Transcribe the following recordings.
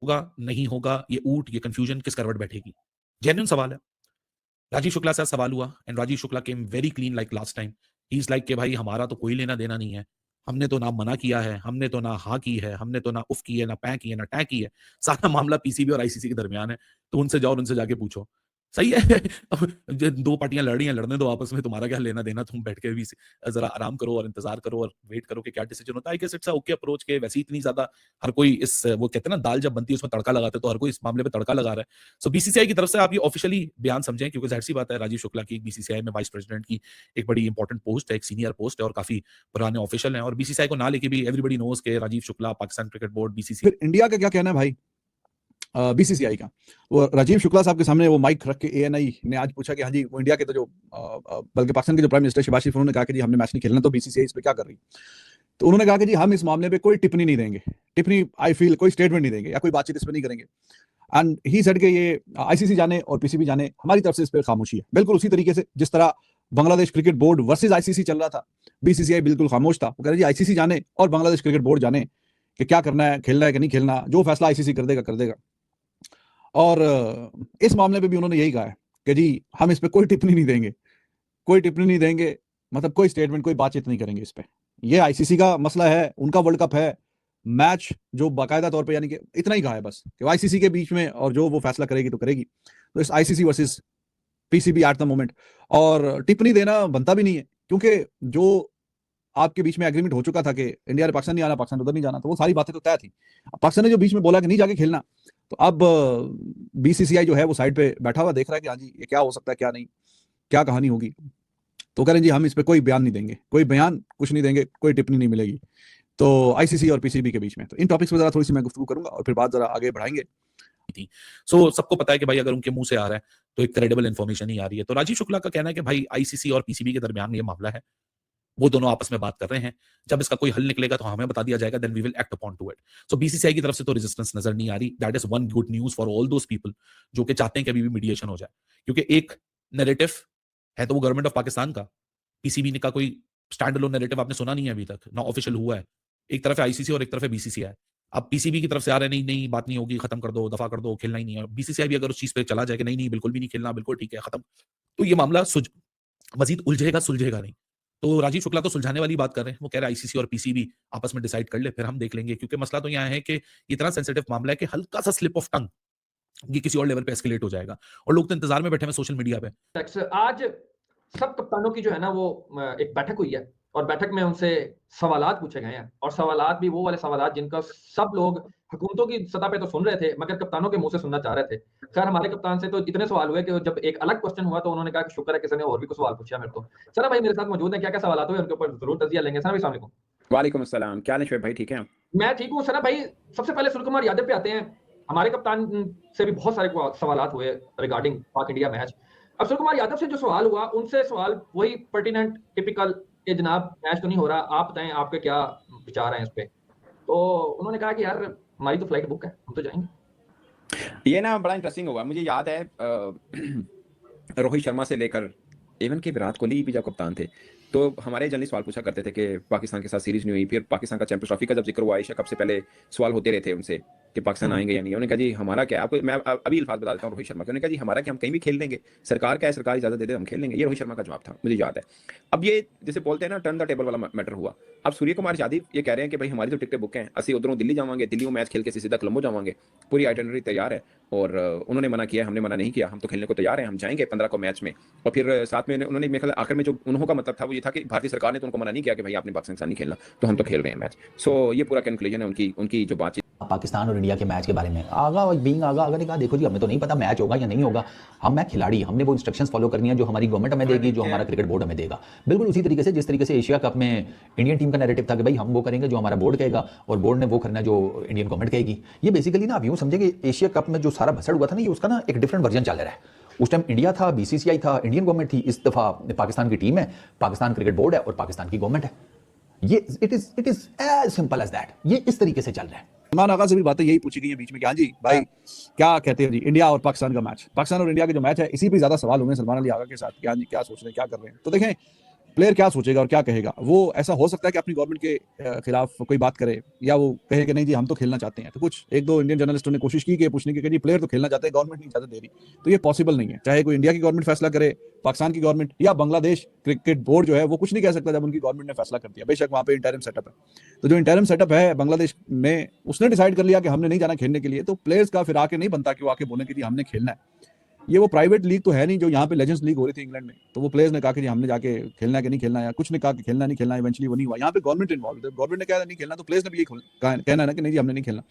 होगा, नहीं होगा, ये ऊट, ये कंफ्यूजन किस करवट बैठेगी? जेन्युइन सवाल है। राजीव शुक्ला से सवाल हुआ and Rajiv Shukla came very clean like last time. He is like कि भाई हमारा तो कोई लेना देना नहीं है। हमने तो ना मना किया है, हमने तो ना हाँ की है, हमने तो ना उफ की है, ना पै की है, ना टै की है। सारा मामला पीसीबी और आईसीसी के दरमियान है। तो उनसे जाओ और उनसे जाके पूछो। सही है। अब जो 2 पार्टियां लड़ रही हैं, लड़ने दो आपस में, तुम्हारा क्या लेना देना? तुम बैठ के भी ज़रा आराम करो और इंतज़ार करो और वेट करो कि क्या डिसीजन होता है। I guess it's a okay approach के वैसे ही इतनी ज़्यादा हर कोई इस वो कहते हैं ना दाल जब बनती है उसमें तड़का लगाते हैं, तो हर कोई इस मामले में तड़का लगा रहा है। सो बीसीसीआई की तरफ से आप ये ऑफिशियली बयान समझें क्योंकि ज़ाहिर-सी बात है राजीव शुक्ला की बीसीसीआई में वाइस प्रेज़िडेंट की एक बड़ी इंपॉर्टेंट पोस्ट है, एक सीनियर पोस्ट है और काफ़ी पुराने ऑफिशियल हैं और बीसीसीआई को ना लेके भी एवरीबॉडी नोज़ के Rajiv Shukla, Pakistan cricket board, BCCI फिर इंडिया का क्या कहना है भाई बीसीसीआई का? वो राजीव शुक्ला साहब के सामने वो माइक रख के एएनआई ने आज पूछा कि हाँ जी वो इंडिया के तो जो बल्कि पाकिस्तान के जो प्राइम मिनिस्टर शहबाज शरीफ उन्होंने कहा कि जी हमने मैच नहीं खेलना, तो बीसीसीआई इस पे क्या कर रही? तो उन्होंने कहा कि जी हम इस मामले पे कोई टिप्पणी नहीं देंगे, टिप्पणी आई फील कोई स्टेटमेंट नहीं देंगे या कोई बातचीत इस पे नहीं करेंगे। एंड ही सेड कि ये आईसीसी जाने और पीसीबी जाने, हमारी तरफ से इस पे खामोशी है। बिल्कुल उसी तरीके से जिस तरह Bangladesh cricket board versus ICC चल रहा था, बीसीसीआई बिल्कुल खामोश था। वो कह रहे जी आईसीसी जाने और बांग्लादेश क्रिकेट बोर्ड जाने कि क्या करना है, खेलना है कि नहीं खेलना, जो फैसला आईसीसी कर देगा कर देगा। और इस मामले पे भी उन्होंने यही कहा है कि जी हम इस पे कोई टिप्पणी नहीं देंगे, कोई टिप्पणी नहीं देंगे, मतलब कोई स्टेटमेंट, कोई बातचीत नहीं करेंगे इस पे। ये आईसीसी का मसला है, उनका वर्ल्ड कप है, मैच जो बाकायदा तौर पे, यानी कि इतना ही कहा है बस कि आईसीसी के बीच में और जो वो फैसला करेगी तो करेगी। तो इस ICC versus PCB at the moment, और टिप्पणी देना बनता भी नहीं है क्योंकि जो आपके बीच में एग्रीमेंट हो चुका था कि इंडिया ने पाकिस्तान नहीं आना, पाकिस्तान उधर नहीं जाना, तो वो सारी बातें तो तय थी। पाकिस्तान ने जो बीच में बोला कि नहीं जाके खेलना, तो अब बीसीसीआई जो है वो साइड पे बैठा हुआ देख रहा है कि हाँ जी ये क्या हो सकता है, क्या नहीं, क्या कहानी होगी। तो कह रहे जी हम इस पे कोई बयान नहीं देंगे, कोई बयान कुछ नहीं देंगे, कोई टिप्पणी नहीं मिलेगी। तो आईसीसी और पीसीबी के बीच में तो इन टॉपिक्स पे जरा थोड़ी सी मैं गुफ्तगू करूंगा और फिर बात जरा आगे बढ़ाएंगे। थी। सो सबको पता है कि भाई अगर उनके मुंह से आ रहा है तो एक क्रेडिबल इन्फॉर्मेशन ही आ रही है। तो राजीव शुक्ला का कहना है कि भाई आईसीसी और पीसीबी के दरमियान ये मामला है। वो दोनों आपस में बात कर रहे हैं। जब इसका कोई हल निकलेगा तो हमें बता दिया जाएगा, then we will act upon to it. So BCCI की तरफ से तो रेजिस्टेंस नजर नहीं आ रही। That is one good news for all those people जो कि चाहते हैं कि अभी भी मीडिएशन हो जाए। क्योंकि एक नैरेटिव है तो वो गवर्नमेंट ऑफ पाकिस्तान का। पीसीबी का कोई स्टैंड अलोन नैरेटिव आपने सुना नहीं है अभी तक, ना ऑफिशियल हुआ है। एक तरफ है आईसीसी और एक तरफ है बीसीसीआई। अब पीसीबी की तरफ से आ रहे हैं, नहीं नहीं बात नहीं होगी, खत्म कर दो, दफा कर दो, खेलना ही नहीं है। बीसीसीआई भी अगर उस चीज पे चला जाए कि नहीं नहीं बिल्कुल भी नहीं खेलना, बिल्कुल ठीक है, खत्म, तो ये मामला मजीद उलझेगा, सुलझेगा नहीं। तो राजीव शुक्ला तो सुलझाने वाली बात कर रहे हैं। वो कह रहे हैं आईसीसी और पीसीबी आपस में डिसाइड कर ले, फिर हम देख लेंगे। क्योंकि मसला तो यहाँ है कि इतना सेंसिटिव मामला है कि हल्का सा स्लिप ऑफ टंग ये किसी और लेवल पे एस्केलेट हो जाएगा और लोग तो इंतजार में बैठे हैं सोशल मीडिया पे। आज सब कप्तानों की जो है ना वो एक बैठक हुई है और बैठक में उनसे सवालात पूछे गए हैं और सवालात भी वो वाले सवालात जिनका सब लोग हुकूमतों की सतह पे तो सुन रहे थे मगर कप्तानों के मुंह से सुनना चाह रहे थे। खैर हमारे कप्तान से तो इतने सवाल हुए कि जब एक अलग क्वेश्चन हुआ तो उन्होंने कहा कि शुक्र है किसी ने और भी कुछ सवाल पूछा मेरे को। सना भाई मेरे साथ मौजूद है, क्या क्या सवाल हुए उनके ऊपर जरूर तजिया लेंगे। सना भाई अस्सलाम वालेकुम। वालेकुम अस्सलाम, क्या हाल है शोएब भाई, ठीक हैं? मैं ठीक हूँ। सना भाई सबसे पहले सूर्य कुमार यादव पे आते हैं। हमारे कप्तान से भी बहुत सारे सवालात हुए रिगार्डिंग पाक इंडिया मैच। अब सूर्य कुमार यादव से जो सवाल हुआ उनसे सवाल वही पर्टिनेंट टिपिकल कि जनाब मैच तो नहीं हो रहा, आप बताएं आपके क्या विचार हैं इस पे। तो उन्होंने कहा कि यार हमारी तो फ्लाइट बुक है, हम तो जाएंगे। ये ना बड़ा इंटरेस्टिंग होगा। मुझे याद है रोहित शर्मा से लेकर इवन के विराट कोहली भी जब कप्तान थे तो हमारे जर्नलिस्ट सवाल पूछा करते थे कि पाकिस्तान के साथ सीरीज नहीं हुई। फिर पाकिस्तान का चैंपियंस ट्रॉफी का जब जिक्र हुआ एशिया कप से पहले सवाल होते रहे थे उनसे कि पाकिस्तान आएंगे या नहीं। उन्होंने कहा जी हमारा क्या, आपको मैं अभी अल्फाज बता देता हूँ रोहित शर्मा के। उन्होंने कहा जी हमारा क्या, हम कहीं भी खेल लेंगे, सरकार क्या है, सरकार इजाजत दे दे हम खेल लेंगे। ये रोहित शर्मा का जवाब था, मुझे याद है। अब ये जैसे बोलते हैं ना टर्न द टेबल वाला मैटर हुआ। अब सूर्य कुमार यादव ये कह रहे हैं कि भाई हमारी तो टिकटें बुक हैं, असं उधरों दिल्ली जावांगे, दिल्ली मैच खेल के सीधा कोलंबो जावांगे, पूरी आइटनरी तैयार है। और उन्होंने मना किया, हमने मना नहीं किया, हम तो खेलने को तैयार हैं, हम जाएंगे 15 को मैच में। और फिर साथ में उन्होंने मेरे ख्याल आखिर में जो उन्होंने का मतलब था वो ये था कि भारतीय सरकार ने तो उनको मना नहीं किया कि भाई आपने पाकिस्तान के साथ नहीं खेलना, तो हम तो खेल रहे हैं मैच। सो ये पूरा कंक्लूजन है उनकी जो बातचीत पाकिस्तान और इंडिया के मैच के बारे में। आगा बीइंग आगा अगर ने कहा देखो जी हमें तो नहीं पता मैच होगा या नहीं होगा, हम मैं खिलाड़ी, हमने वो इंस्ट्रक्शंस फॉलो करनी है जो हमारी गवर्नमेंट हमें देगी, जो हमारा क्रिकेट बोर्ड हमें देगा। बिल्कुल उसी तरीके से जिस तरीके से एशिया कप में इंडियन टीम का नैरेटिव था कि भाई हम वो करेंगे जो हमारा बोर्ड कहेगा और बोर्ड ने वो करना जो इंडियन गवर्नमेंट कहेगी। ये बेसिकली ना आप यूँ समझे कि एशिया कप में जो सारा भसड़ हुआ था ना, ये उसका ना एक डिफरेंट वर्जन चल रहा है। उस टाइम इंडिया था, बीसीसीआई था, इंडियन गवर्नमेंट थी। इस दफा पाकिस्तान की टीम है, पाकिस्तान क्रिकेट बोर्ड है और पाकिस्तान की गवर्नमेंट है। ये it is as simple as that. ये इस तरीके से चल रहा है। सलमान आगा से भी बातें यही पूछी गई है बीच में कि हाँ जी भाई क्या कहते हैं जी इंडिया और पाकिस्तान का मैच, पाकिस्तान और इंडिया के जो मैच है इसी पे ज्यादा सवाल हुए सलमान अली आगा के साथ कि हाँ जी क्या सोच रहे हैं, क्या कर रहे हैं। तो देखें प्लेयर क्या सोचेगा और क्या कहेगा? वो ऐसा हो सकता है कि अपनी गवर्नमेंट के खिलाफ कोई बात करे या वो कहे कि नहीं जी हम तो खेलना चाहते हैं। तो कुछ एक दो इंडियन जर्नलिस्टों ने कोशिश की कि पूछने की कि जी प्लेयर तो खेलना चाहते हैं, गवर्नमेंट नहीं इजाजत दे रही। तो ये पॉसिबल नहीं है, चाहे कोई इंडिया की गवर्नमेंट फैसला करे, पाकिस्तान की गवर्नमेंट या बांग्लादेश क्रिकेट बोर्ड जो है वो कुछ नहीं कह सकता जब उनकी गवर्नमेंट ने फैसला कर दिया। बेशक वहाँ पे इंटरिम सेटअप है, तो जो इंटरिम सेटअप है बांग्लादेश में, उसने डिसाइड कर लिया कि हमने नहीं जाना खेलने के लिए, तो प्लेयर्स का फिर आके नहीं बनता कि वो आके बोले कि जी हमने खेलना है। ये वो प्राइवेट लीग तो है नहीं जो यहाँ पे लेजेंड्स लीग हो रही थी इंग्लैंड में, तो वो प्लेयर्स ने कहा कि जी हमने जाके खेलना है कि नहीं खेलना है, या कुछ ने कहा कि खेलना नहीं खेलना, इवेंचुअली वो नहीं हुआ। यहाँ पे गवर्नमेंट इन्वॉल्व है, गवर्नमेंट ने कहा नहीं खेलना, तो प्लेयर्स ने भी ये कहना है ना कि नहीं जी हमने नहीं खेलना।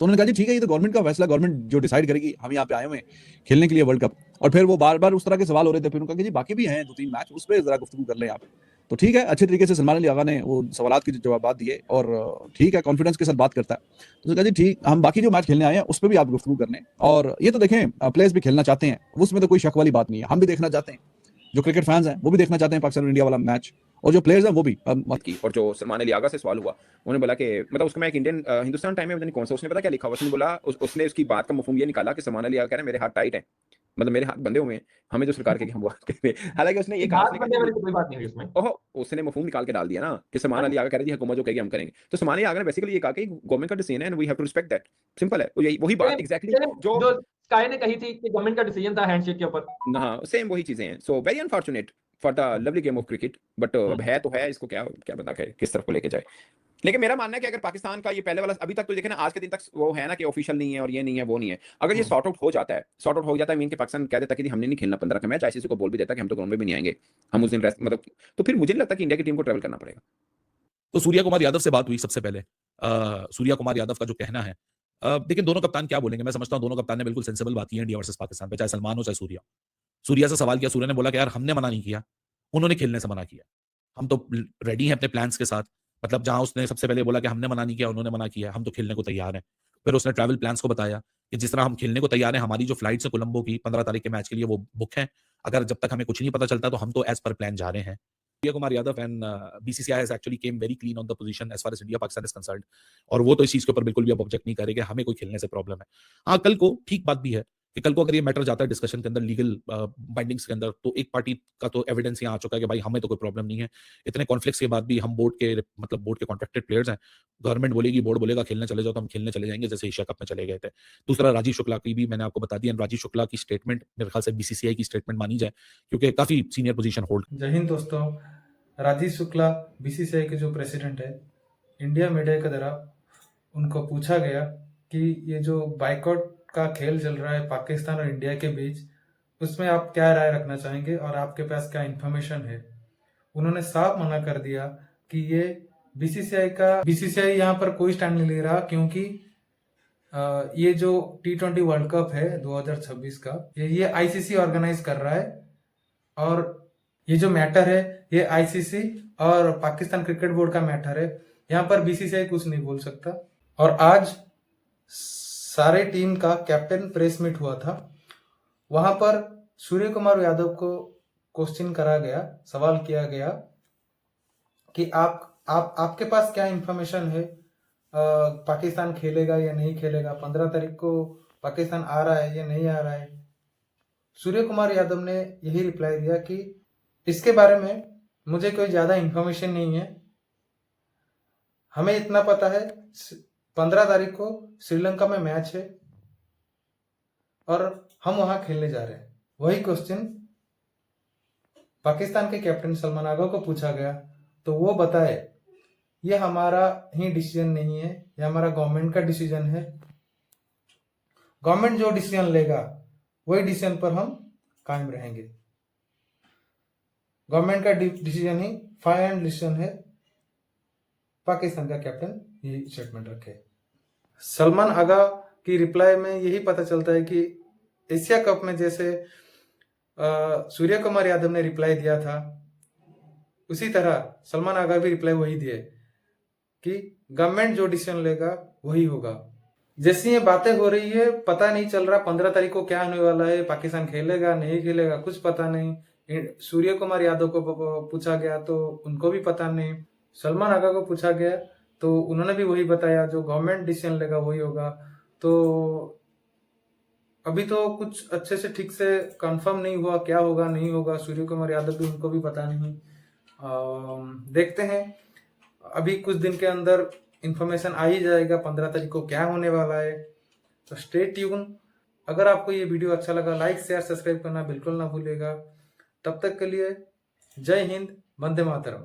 तो उन्होंने कहा जी ठीक है, ये तो गवर्नमेंट का फैसला, गवर्नमेंट जो डिसाइड करेगी, हम यहाँ पे आए हुए हैं खेलने के लिए वर्ल्ड कप। और फिर वो बार बार उस तरह के सवाल हो रहे थे, फिर उन्होंने कहा कि जी बाकी भी हैं 2-3 मैच, उस पर जरा गुफ्तगू कर लें आप। तो ठीक है, अच्छे तरीके से सलमान अली आगा ने वो सवालात के जवाब दिए और ठीक है, कॉन्फिडेंस के साथ बात करता है। तो उसने कहा जी ठीक, हम बाकी जो मैच खेलने आए हैं उस पर भी आप गुफ्तगू कर लें, और ये तो देखें प्लेयर्स भी खेलना चाहते हैं, उसमें तो कोई शक वाली बात नहीं है, हम भी देखना चाहते हैं, जो क्रिकेट फैंस हैं वो भी देखना चाहते हैं पाकिस्तान और इंडिया वाला मैच, और जो प्लेयर्स हैं वो भी। बात की। और जो सलमान अली आगा से सवाल हुआ, उन्होंने बोला कि मतलब उसको मैं एक इंडियन हिंदुस्तान टाइम में पता नहीं कौन सा, उसने पता क्या लिखा हुआ, उसने बोला उसने उसकी बात का मफहूम ये निकाला कि सलमान अली आगा कह रहे हैं मेरे हाथ टाइट हैं, मतलब मेरे हाथ बंधे हुए हैं, हमें जो सरकार के हम वो हालांकि उसने ये कहा, हाथ बंधे वाली तो कोई बात नहीं हुई उसमें। ओहो, उसने मफहूम निकाल के डाल दिया ना कि सलमान अली आगा कह रही है हुकूमत जो कहेगी हम करेंगे। तो सलमान अली आगा ने बेसिकली ये कहा कि गवर्नमेंट का डिसीजन है and we have to respect that. Simple है, यही वही बात एग्जैक्टली जो जो स्काई ने कही थी कि गवर्नमेंट का डिसीजन था हैंडशेक के ऊपर। हाँ, सेम वही चीजें हैं। So very unfortunate for the lovely game of cricket, but अब है तो है, इसको क्या क्या बता के किस तरफ को लेके जाए। लेकिन मेरा मानना है कि अगर पाकिस्तान का ये पहले वाला अभी तक तो देखे ना, आज के दिन तक वो है ना कि ऑफिशियल नहीं है और ये नहीं है वो नहीं है, अगर ये सॉर्ट आउट हो जाता है, सॉर्ट आउट हो जाता है मीन कि पाकिस्तान कह देता है कि हमने नहीं खेलना 15 का मैच, आईसीसी को बोल भी देता है कि हम तो ग्राउंड में भी नहीं आएंगे, हम उस दिन रेस्ट मतलब, तो फिर मुझे नहीं लगता कि इंडिया की टीम को ट्रैवल करना पड़ेगा। तो सूर्या कुमार यादव से बात हुई सबसे पहले। सूर्या कुमार यादव का जो कहना है, देखिए दोनों कप्तान क्या बोलेंगे, मैं समझता हूं दोनों कप्तान ने बिल्कुल सेंसिबल बात की है इंडिया वर्सेस पाकिस्तान पे, चाहे सलमान हो चाहे सूर्या। सूर्या से सवाल किया, सूर्या ने बोला कि यार हमने मना नहीं किया, उन्होंने खेलने से मना किया, हम तो रेडी हैं अपने प्लान्स के साथ। मतलब जहां उसने सबसे पहले बोला कि हमने मना नहीं किया, उन्होंने मना किया, हम तो खेलने को तैयार हैं। फिर उसने ट्रैवल प्लान्स को बताया कि जिस तरह हम खेलने को तैयार हैं, हमारी जो फ्लाइट्स है कोलंबो की 15 तारीख के मैच के लिए वो बुक है, अगर जब तक हमें कुछ नहीं पता चलता तो हम तो एज पर प्लान जा रहे हैं। Surya Kumar Yadav and BCCI has actually came very clean on the position as far as India Pakistan is concerned, और वो तो इस चीज के ऊपर बिल्कुल भी अब ऑब्जेक्ट नहीं करेंगे, हमें कोई खेलने से प्रॉब्लम है। हाँ, कल को ठीक बात भी है कि कल को अगर ये मैटर जाता है डिस्कशन के अंदर, लीगल बाइंडिंग्स के अंदर, तो एक पार्टी का तो एविडेंस यहाँ आ चुका है कि भाई हमें तो कोई प्रॉब्लम नहीं है। इतने कॉन्फ्लिक्ट्स के बाद भी हम बोर्ड के मतलब बोर्ड के कॉन्ट्रैक्टेड प्लेयर्स हैं, गवर्नमेंट बोलेगी, बोर्ड बोलेगा खेलने चले जाओ तो हम खेलने चले जाएंगे, जैसे एशिया कप में चले गए थे। दूसरा, राजीव शुक्ला की भी मैंने आपको बता दिया, राजीव शुक्ला की स्टेटमेंट मेरे ख्याल से बीसीसीआई की स्टेटमेंट मानी जाए, क्योंकि काफी सीनियर पोजीशन होल्ड। जय हिंद दोस्तों, राजीव शुक्ला बीसीसीआई के जो प्रेसिडेंट है, इंडिया मीडिया के द्वारा उनको पूछा गया कि ये जो बाइकआउट का खेल चल रहा है पाकिस्तान और इंडिया के बीच, उसमें आप क्या राय रखना चाहेंगे और आपके पास क्या इंफॉर्मेशन है। उन्होंने साफ मना कर दिया कि ये बीसीसीआई यहाँ पर कोई स्टैंड नहीं ले रहा, क्योंकि ये जो T20 वर्ल्ड कप है 2026 का, ये आईसीसी ऑर्गेनाइज कर रहा है, और ये जो मैटर है ये आईसीसी और पाकिस्तान क्रिकेट बोर्ड का मैटर है, यहाँ पर बीसीसीआई कुछ नहीं बोल सकता। और आज सारे टीम का कैप्टन प्रेस मीट हुआ था, वहां पर सूर्य कुमार यादव को क्वेश्चन करा गया, सवाल किया गया कि आपके पास क्या इंफॉर्मेशन है, पाकिस्तान खेलेगा या नहीं खेलेगा, 15 तारीख को पाकिस्तान आ रहा है या नहीं आ रहा है। सूर्य कुमार यादव ने यही रिप्लाई दिया कि इसके बारे में मुझे कोई ज्यादा इंफॉर्मेशन नहीं है, हमें इतना पता है 15 तारीख को श्रीलंका में मैच है और हम वहां खेलने जा रहे हैं। वही क्वेश्चन पाकिस्तान के कैप्टन सलमान आगा को पूछा गया, तो वो बताए ये हमारा ही डिसीजन नहीं है, ये हमारा गवर्नमेंट का डिसीजन है, गवर्नमेंट जो डिसीजन लेगा वही डिसीजन पर हम कायम रहेंगे, गवर्नमेंट का डिसीजन ही फाइनल डिसीजन है। पाकिस्तान का कैप्टन यही स्टेटमेंट रखे। सलमान आगा की रिप्लाई में यही पता चलता है कि एशिया कप में जैसे सूर्य कुमार यादव ने रिप्लाई दिया था, उसी तरह सलमान आगा भी रिप्लाई वही दिए कि गवर्नमेंट जो डिसीजन लेगा वही होगा। जैसी ये बातें हो रही है, पता नहीं चल रहा 15 तारीख को क्या होने वाला है, पाकिस्तान खेलेगा नहीं खेलेगा कुछ पता नहीं। सूर्य कुमार यादव को पूछा गया तो उनको भी पता नहीं, सलमान आगा को पूछा गया तो उन्होंने भी वही बताया, जो गवर्नमेंट डिसीजन लेगा वही होगा। तो अभी तो कुछ अच्छे से ठीक से कंफर्म नहीं हुआ क्या होगा नहीं होगा, सूर्य कुमार यादव भी उनको भी पता नहीं। देखते हैं, अभी कुछ दिन के अंदर इंफॉर्मेशन आ ही जाएगा 15 तारीख को क्या होने वाला है। तो स्टे ट्यून। अगर आपको ये वीडियो अच्छा लगा, लाइक शेयर सब्सक्राइब करना बिल्कुल ना भूलिएगा। तब तक के लिए जय हिंद, वंदे मातरम।